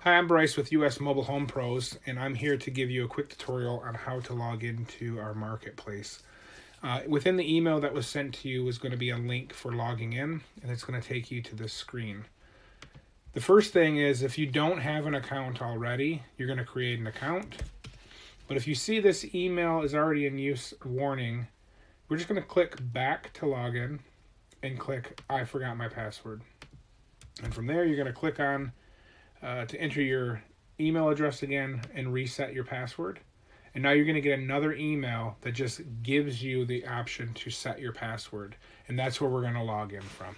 Hi, I'm Bryce with US Mobile Home Pros, and I'm here to give you a quick tutorial on how to log into our marketplace. Within the email that was sent to you is going to be a link for logging in, and it's going to take you to this screen. The first thing is, if you don't have an account already, you're going to create an account. But if you see this email is already in use warning, we're just going to click back to login and click I forgot my password. And from there, you're going to click on to enter your email address again and reset your password. And now you're going to get another email that just gives you the option to set your password. And that's where we're going to log in from.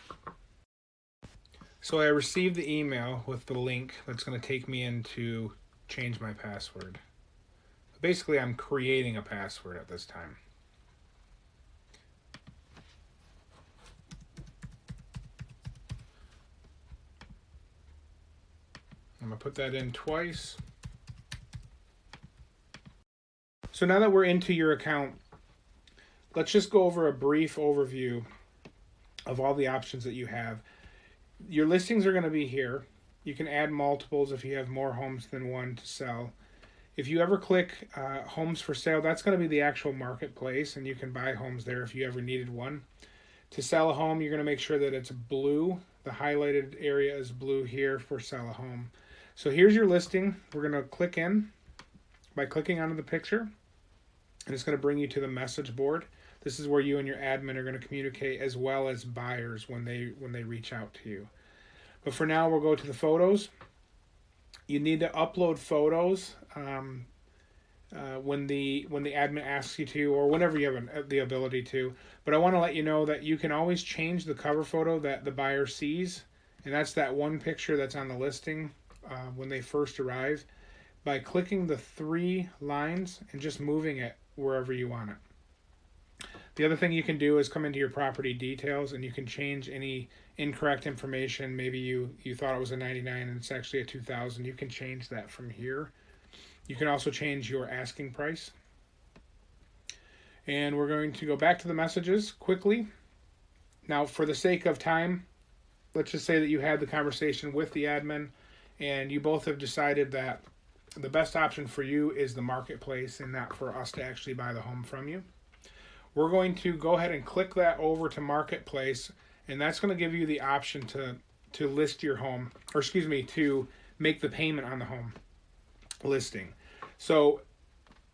So I received the email with the link that's going to take me in to change my password. Basically, I'm creating a password at this time. I'm going to put that in twice. So now that we're into your account, let's just go over a brief overview of all the options that you have. Your listings are going to be here. You can add multiples if you have more homes than one to sell. If you ever click homes for sale, that's going to be the actual marketplace, and you can buy homes there if you ever needed one. To sell a home, you're going to make sure that it's blue. The highlighted area is blue here for sell a home. So here's your listing. We're going to click in by clicking onto the picture, and it's going to bring you to the message board. This is where you and your admin are going to communicate, as well as buyers when they reach out to you. But for now, we'll go to the photos. You need to upload photos when the admin asks you to, or whenever you have the ability to. But I want to let you know that you can always change the cover photo that the buyer sees, and that's that one picture that's on the listing when they first arrive, by clicking the 3 lines and just moving it wherever you want it. The other thing you can do is come into your property details, and you can change any incorrect information. Maybe you thought it was a 99 and it's actually a 2000. You can change that from here. You can also change your asking price. And we're going to go back to the messages quickly. Now, for the sake of time, let's just say that you had the conversation with the admin and you both have decided that the best option for you is the marketplace and not for us to actually buy the home from you. We're going to go ahead and click that over to marketplace, and that's going to give you the option to list your home, or excuse me, to make the payment on the home listing. So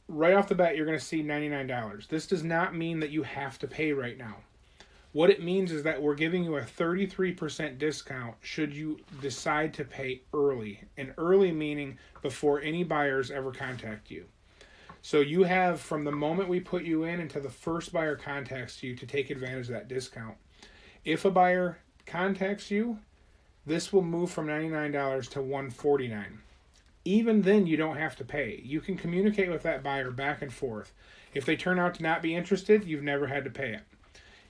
right off the bat, you're going to see $99. This does not mean that you have to pay right now. What it means is that we're giving you a 33% discount should you decide to pay early. And early meaning before any buyers ever contact you. So you have from the moment we put you in until the first buyer contacts you to take advantage of that discount. If a buyer contacts you, this will move from $99 to $149. Even then, you don't have to pay. You can communicate with that buyer back and forth. If they turn out to not be interested, you've never had to pay it.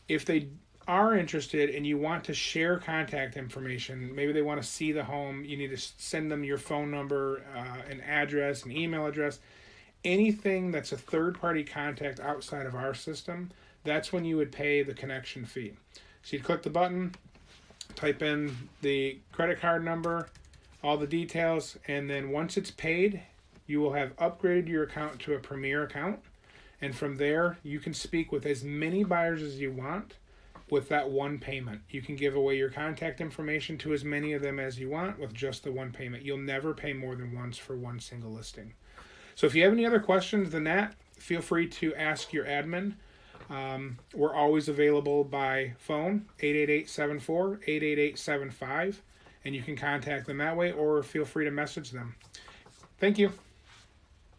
If they are interested and you want to share contact information, maybe they want to see the home, you need to send them your phone number, an address, an email address, anything that's a third-party contact outside of our system, that's when you would pay the connection fee. So you'd click the button, type in the credit card number, all the details, and then once it's paid, you will have upgraded your account to a Premier account. And from there, you can speak with as many buyers as you want with that one payment. You can give away your contact information to as many of them as you want with just the one payment. You'll never pay more than once for one single listing. So if you have any other questions than that, feel free to ask your admin. We're always available by phone, 888-74-888-75, and you can contact them that way, or feel free to message them. Thank you.